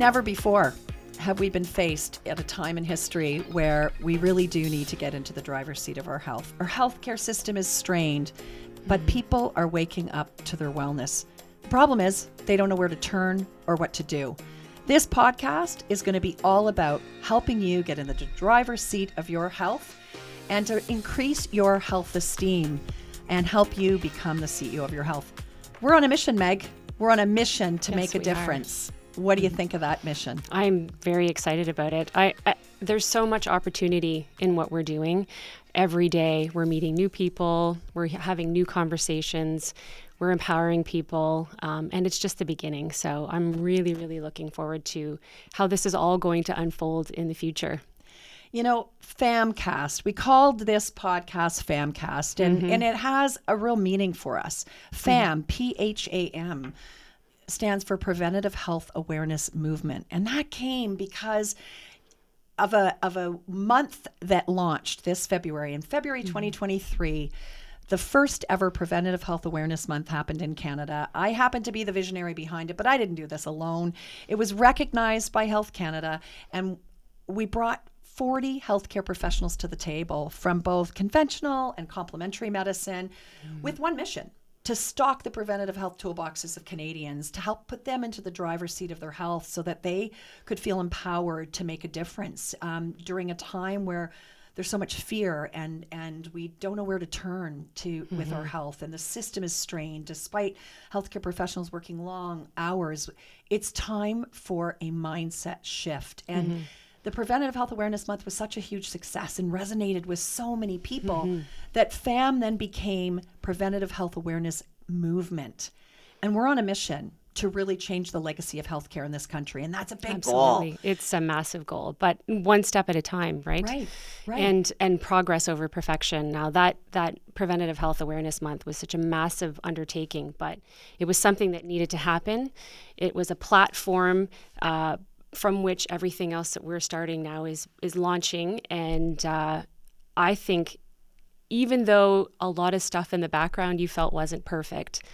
Never before have we been faced at a time in history where we really do need to get into the driver's seat of our health. Our healthcare system is strained, but people are waking up to their wellness. The problem is they don't know where to turn or what to do. This podcast is going to be all about helping you get in the driver's seat of your health and to increase your health esteem and help you become the CEO of your health. We're on a mission, Meg. We're on a mission to make a difference. What do you think of that mission? I'm very excited about it. There's so much opportunity in what we're doing. Every day we're meeting new people, we're having new conversations, we're empowering people, and it's just the beginning. So I'm really, really looking forward to how this is all going to unfold in the future. You know, PHAMCAST, we called this podcast PHAMCAST, and it has a real meaning for us. PHAM, P-H-A-M, stands for Preventative Health Awareness Movement. And that came because of a month that launched this February. In February 2023, the first ever Preventative Health Awareness Month happened in Canada. I happened to be the visionary behind it, but I didn't do this alone. It was recognized by Health Canada, and we brought 40 healthcare professionals to the table from both conventional and complementary medicine with one mission: to stock the preventative health toolboxes of Canadians, to help put them into the driver's seat of their health so that they could feel empowered to make a difference during a time where there's so much fear and we don't know where to turn to with our health, and the system is strained despite healthcare professionals working long hours. It's time for a mindset shift. And the Preventative Health Awareness Month was such a huge success and resonated with so many people that FAM then became Preventative Health Awareness Movement. And we're on a mission to really change the legacy of healthcare in this country. And that's a big goal. It's a massive goal, but one step at a time, right? Right. And progress over perfection. Now that Preventative Health Awareness Month was such a massive undertaking, but it was something that needed to happen. It was a platform from which everything else that we're starting now is launching. And I think even though a lot of stuff in the background you felt wasn't perfect,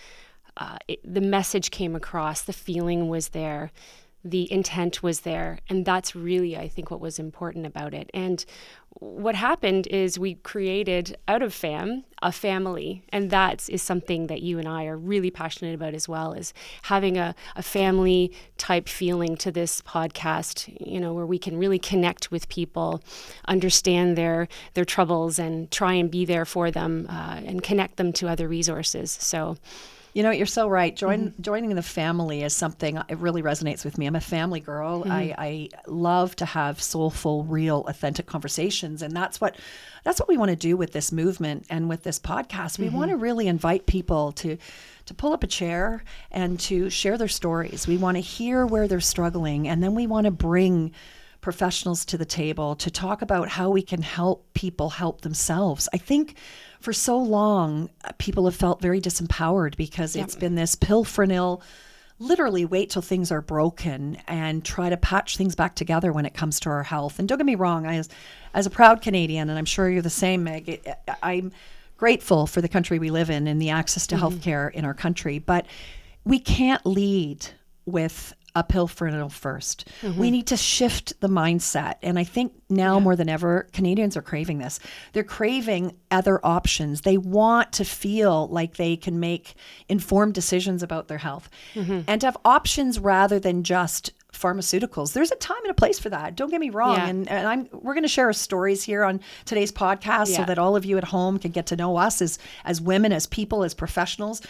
the message came across, the feeling was there, the intent was there. And that's really, I think, what was important about it. And what happened is we created out of FAM a family. And that is something that you and I are really passionate about as well, is having a family type feeling to this podcast, you know, where we can really connect with people, understand their troubles and try and be there for them and connect them to other resources. So, you know, you're so right. Joining the family is something, it really resonates with me. I'm a family girl. I love to have soulful, real, authentic conversations. And that's what we want to do with this movement and with this podcast. We want to really invite people to pull up a chair and to share their stories. We want to hear where they're struggling. And then we want to bring professionals to the table to talk about how we can help people help themselves. I think for so long, people have felt very disempowered because it's been this pill for an ill, literally wait till things are broken and try to patch things back together when it comes to our health. And don't get me wrong, as a proud Canadian, and I'm sure you're the same, Meg, I'm grateful for the country we live in and the access to healthcare in our country, but we can't lead with a pill for an ill first. We need to shift the mindset. And I think now more than ever, Canadians are craving this. They're craving other options. They want to feel like they can make informed decisions about their health and to have options rather than just pharmaceuticals. There's a time and a place for that. Don't get me wrong. And we're going to share our stories here on today's podcast so that all of you at home can get to know us as women, as people, as professionals,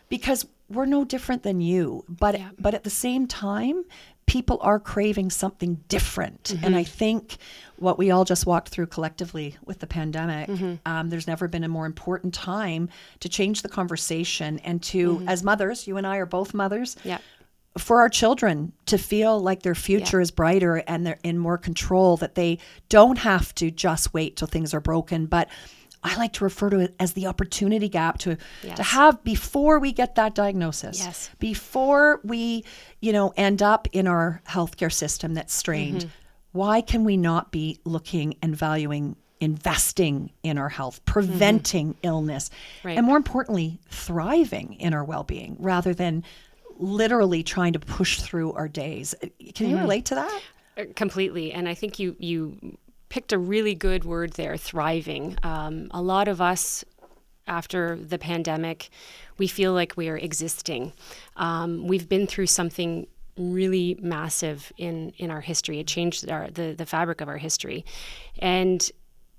because we're no different than you. But at the same time, people are craving something different. And I think what we all just walked through collectively with the pandemic, there's never been a more important time to change the conversation and to, as mothers, you and I are both mothers, for our children to feel like their future is brighter and they're in more control, that they don't have to just wait till things are broken, but I like to refer to it as the opportunity gap to have before we get that diagnosis, before we, end up in our healthcare system that's strained. Why can we not be looking and valuing investing in our health, preventing illness, and more importantly, thriving in our well-being rather than literally trying to push through our days. Can you relate to that? Completely. And I think you picked a really good word there, thriving. A lot of us, after the pandemic, we feel like we are existing. We've been through something really massive in our history. It changed the fabric of our history. And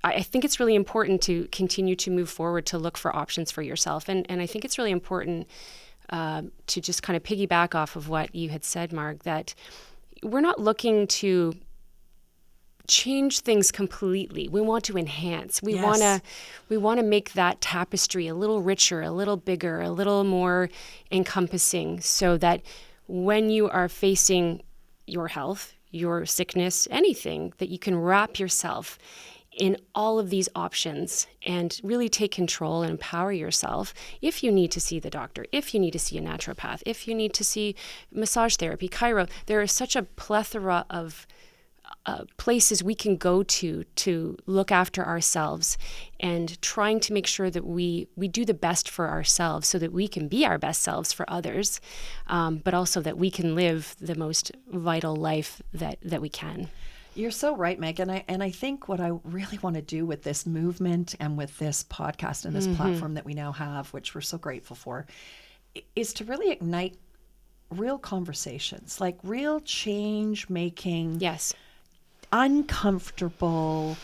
I think it's really important to continue to move forward, to look for options for yourself. And I think it's really important to just kind of piggyback off of what you had said, Marg, that we're not looking to change things completely. We want to enhance. We want to make that tapestry a little richer, a little bigger, a little more encompassing, so that when you are facing your health, your sickness, anything, that you can wrap yourself in all of these options and really take control and empower yourself. If you need to see the doctor, if you need to see a naturopath, if you need to see massage therapy, chiro, there is such a plethora of places we can go to look after ourselves, and trying to make sure that we do the best for ourselves so that we can be our best selves for others, but also that we can live the most vital life that we can. You're so right, Megan. And I think what I really want to do with this movement and with this podcast and this platform that we now have, which we're so grateful for, is to really ignite real conversations, like real change making. Yes. Uncomfortable,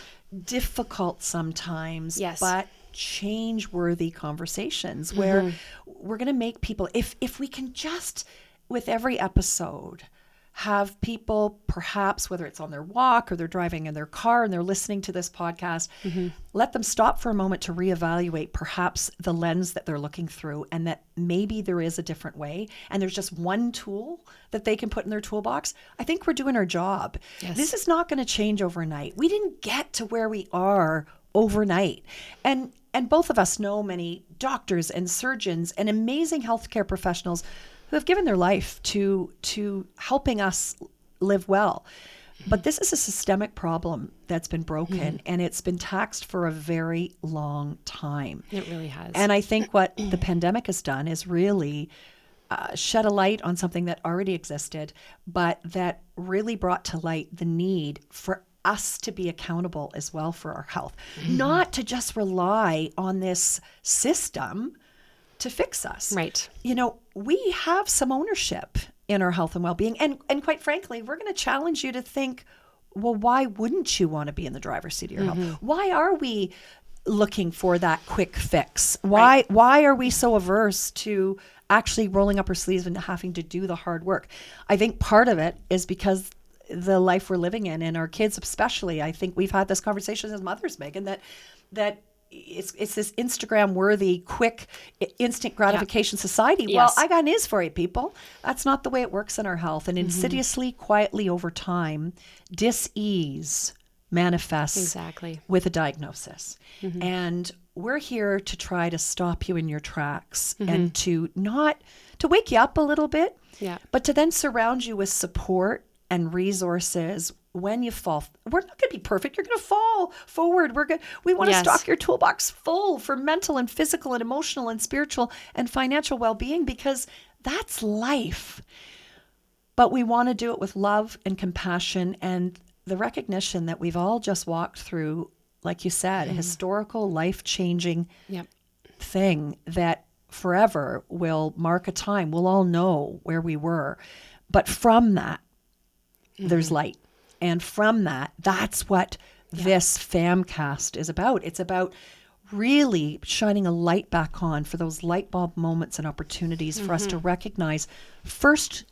difficult sometimes, yes, but change-worthy conversations where we're going to make people, if we can just, with every episode, have people, perhaps whether it's on their walk or they're driving in their car and they're listening to this podcast, let them stop for a moment to reevaluate perhaps the lens that they're looking through, and that maybe there is a different way and there's just one tool that they can put in their toolbox. I think we're doing our job. Yes. This is not going to change overnight. We didn't get to where we are overnight. And both of us know many doctors and surgeons and amazing healthcare professionals who have given their life to helping us live well. But this is a systemic problem that's been broken, and it's been taxed for a very long time. It really has. And I think what the pandemic has done is really shed a light on something that already existed, but that really brought to light the need for us to be accountable as well for our health, not to just rely on this system to fix us. Right. You know, we have some ownership in our health and well-being. And quite frankly, we're going to challenge you to think, well, why wouldn't you want to be in the driver's seat of your health? Why are we looking for that quick fix? Why are we so averse to actually rolling up our sleeves and having to do the hard work? I think part of it is because the life we're living in, and our kids especially. I think we've had this conversation as mothers, Megan, that it's this Instagram-worthy, quick, instant gratification society. Yes. Well, I got news for you, people. That's not the way it works in our health. And insidiously, quietly over time, dis-ease manifests with a diagnosis. And we're here to try to stop you in your tracks and to wake you up a little bit, but to then surround you with support and resources. When you fall, we're not going to be perfect. You're going to fall forward. We want to stock your toolbox full for mental and physical and emotional and spiritual and financial well-being, because that's life. But we want to do it with love and compassion and the recognition that we've all just walked through, like you said, a historical, life-changing thing that forever will mark a time. We'll all know where we were. But from that, there's light. And from that, that's what this PHAMCAST is about. It's about really shining a light back on for those light bulb moments and opportunities for us to recognize first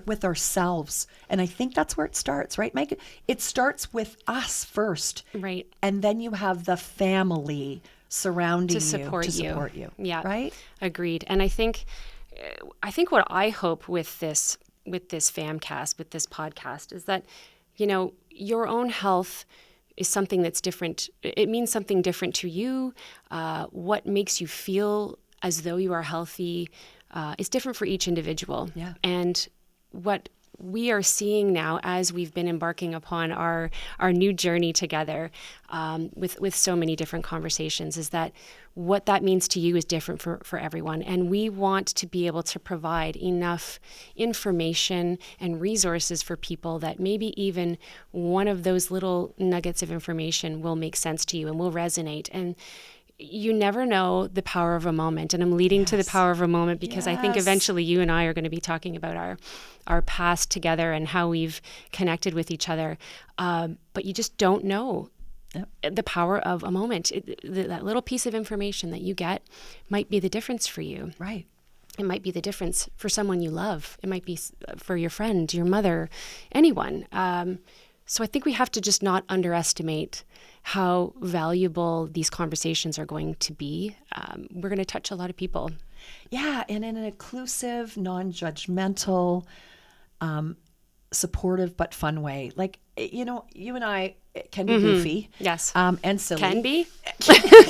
with ourselves. And I think that's where it starts, right, Megan? It starts with us first. Right. And then you have the family surrounding to support you. Yeah. Right? Agreed. And I think what I hope with this PHAMCAST, with this podcast, is that, you know, your own health is something that's different. It means something different to you. What makes you feel as though you are healthy is different for each individual. Yeah. And what we are seeing now, as we've been embarking upon our new journey together, with so many different conversations, is that what that means to you is different for everyone. And we want to be able to provide enough information and resources for people that maybe even one of those little nuggets of information will make sense to you and will resonate. And you never know the power of a moment. And I'm leading to the power of a moment because I think eventually you and I are going to be talking about our past together and how we've connected with each other. But you just don't know the power of a moment. That little piece of information that you get might be the difference for you. Right. It might be the difference for someone you love. It might be for your friend, your mother, anyone. So I think we have to just not underestimate how valuable these conversations are going to be. We're going to touch a lot of people. Yeah, and in an inclusive, non-judgmental, supportive but fun way. Like, you and I can be goofy. Yes. And silly. Can be.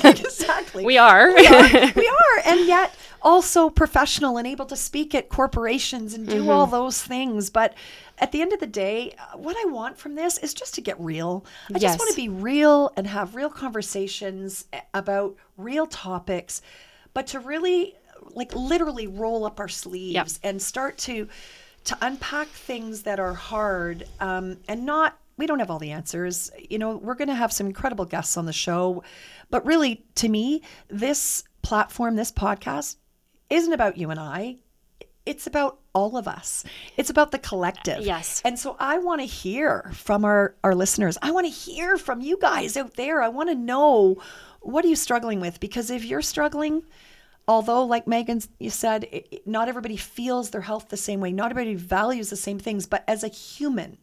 Exactly. We are. We are. And yet also professional and able to speak at corporations and do all those things. But at the end of the day, what I want from this is just to get real. I just want to be real and have real conversations about real topics, but to really, like, literally roll up our sleeves and start to unpack things that are hard, and we don't have all the answers. We're going to have some incredible guests on the show, but really, to me, this platform, this podcast, isn't about you and I. It's about all of us. It's about the collective. Yes. And so I want to hear from our listeners. I want to hear from you guys out there. I want to know, what are you struggling with? Because if you're struggling, although, like Megan, you said, not everybody feels their health the same way. Not everybody values the same things. But as a human,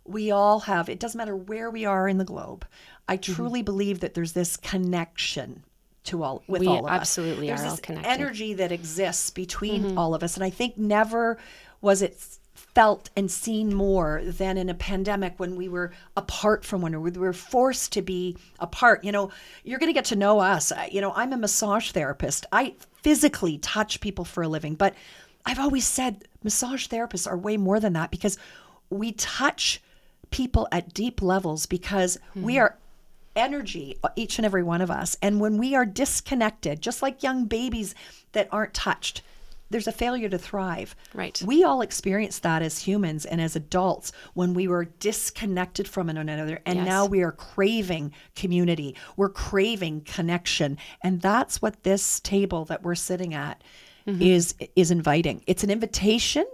we all have, it doesn't matter where we are in the globe. I truly believe that there's this connection all of us. We absolutely There's are all this connected. energy that exists between all of us. And I think never was it felt and seen more than in a pandemic when we were apart from one another. We were forced to be apart. You're going to get to know us. I'm a massage therapist. I physically touch people for a living, but I've always said massage therapists are way more than that, because we touch people at deep levels, because we are energy, each and every one of us. And when we are disconnected, just like young babies that aren't touched, there's a failure to thrive. Right. We all experience that as humans and as adults when we were disconnected from one another. And now we are craving community. We're craving connection. And that's what this table that we're sitting at is inviting. It's an invitation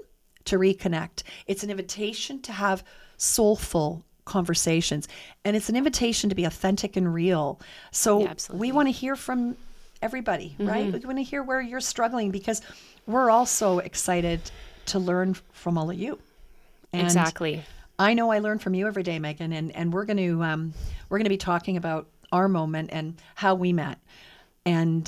to reconnect. It's an invitation to have soulful conversations. And it's an invitation to be authentic and real. So we want to hear from everybody, right? We want to hear where you're struggling, because we're also excited to learn from all of you. And exactly. I know I learn from you every day, Megan, and we're going to be talking about our moment and how we met. And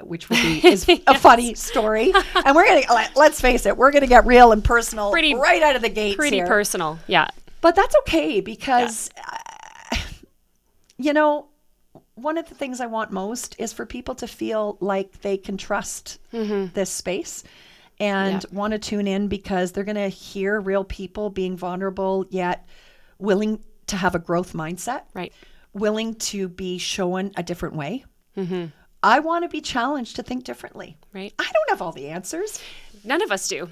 which is a funny story. And we're going to, let's face it, we're going to get real and personal right out of the gates. Pretty here. Personal, yeah. But that's okay, because, one of the things I want most is for people to feel like they can trust this space and want to tune in, because they're going to hear real people being vulnerable, yet willing to have a growth mindset, right? Willing to be shown a different way. I want to be challenged to think differently. Right. I don't have all the answers. None of us do.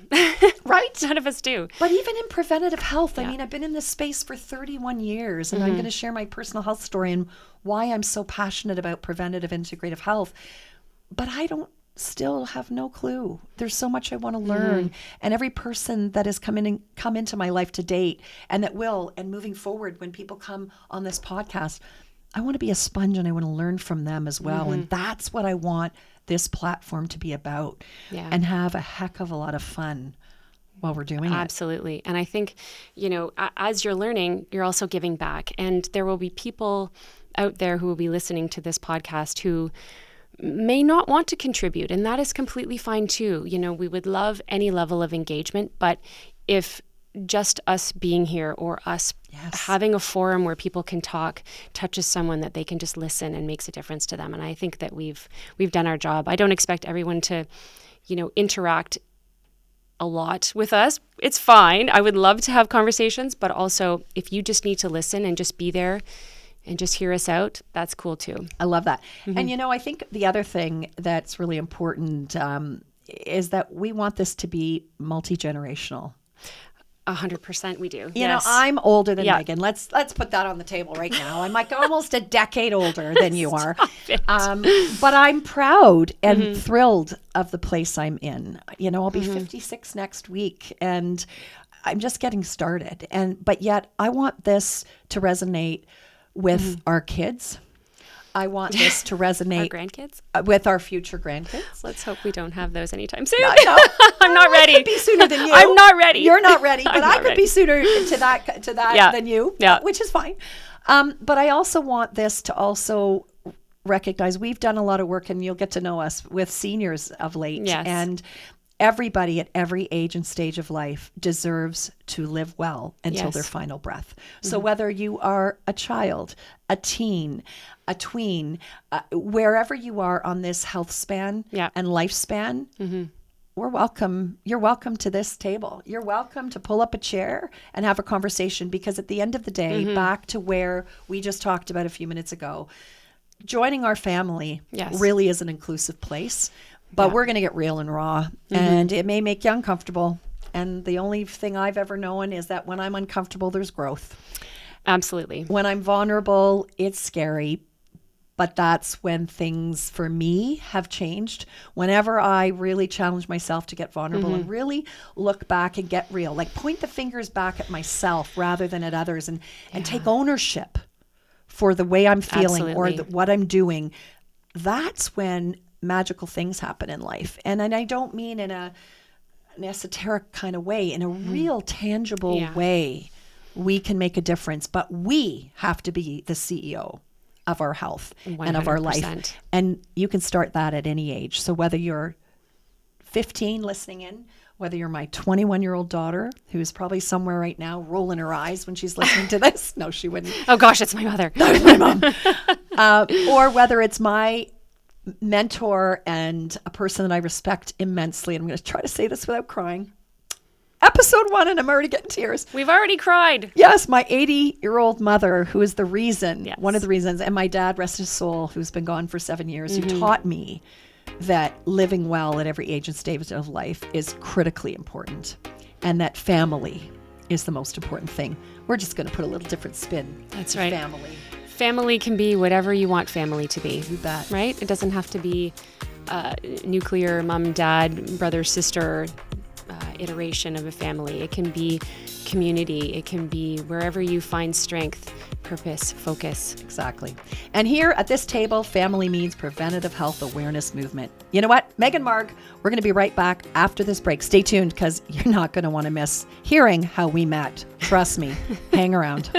Right? None of us do. But even in preventative health, I mean, I've been in this space for 31 years, and I'm going to share my personal health story and why I'm so passionate about preventative integrative health. But I still have no clue. There's so much I want to learn. And every person that has come into my life to date, and that will, and moving forward when people come on this podcast, I want to be a sponge and I want to learn from them as well. And that's what I want this platform to be about, and have a heck of a lot of fun while we're doing it. Absolutely. And I think, as you're learning, you're also giving back. And there will be people out there who will be listening to this podcast who may not want to contribute. And that is completely fine too. We would love any level of engagement, but if just us being here, or us having a forum where people can talk, touches someone that they can just listen and makes a difference to them. And I think that we've done our job. I don't expect everyone to, interact a lot with us. It's fine. I would love to have conversations, but also if you just need to listen and just be there and just hear us out, that's cool too. I love that. And, I think the other thing that's really important is that we want this to be multi-generational. 100% we do. You know, I'm older than Megan. Let's put that on the table right now. I'm like almost a decade older than you are. But I'm proud and thrilled of the place I'm in. I'll be 56 next week, and I'm just getting started. But yet I want this to resonate with our kids. I want this to resonate our grandkids? With our future grandkids. Let's hope we don't have those anytime soon. No. I'm not ready. I could be sooner than you. I'm not ready. You're not ready, but I could ready. be sooner to that than you, which is fine. But I also want this to also recognize we've done a lot of work, and you'll get to know us with seniors of late. Yes. And everybody at every age and stage of life deserves to live well until their final breath. So whether you are a child, a teen, a tween, wherever you are on this health span and lifespan, we're welcome. You're welcome to this table. You're welcome to pull up a chair and have a conversation, because at the end of the day, back to where we just talked about a few minutes ago, joining our family really is an inclusive place. But we're going to get real and raw, and it may make you uncomfortable. And the only thing I've ever known is that when I'm uncomfortable, there's growth. Absolutely. When I'm vulnerable, it's scary. But that's when things for me have changed. Whenever I really challenge myself to get vulnerable and really look back and get real, like point the fingers back at myself rather than at others, and take ownership for the way I'm feeling or what I'm doing, that's when magical things happen in life. And I don't mean in an esoteric kind of way, in a real tangible way, we can make a difference. But we have to be the CEO of our health 100%. And of our life. And you can start that at any age. So whether you're 15 listening in, whether you're my 21-year-old daughter, who's probably somewhere right now rolling her eyes when she's listening to this. No, she wouldn't. Oh gosh, it's my mother. No, it's my mom. Or whether it's my mentor and a person that I respect immensely. And I'm going to try to say this without crying. Episode 1, and I'm already getting tears. We've already cried. Yes, my 80-year-old mother, who is the reason, one of the reasons, and my dad, rest his soul, who's been gone for 7 years, who taught me that living well at every age and stage of life is critically important, and that family is the most important thing. We're just going to put a little different spin. That's right. Family. Family can be whatever you want family to be. You bet. Right? It doesn't have to be nuclear mom, dad, brother, sister iteration of a family. It can be community. It can be wherever you find strength, purpose, focus. Exactly. And here at this table, family means preventative health awareness movement. You know what? Megan, Marg, we're going to be right back after this break. Stay tuned, because you're not going to want to miss hearing how we met. Trust me. Hang around.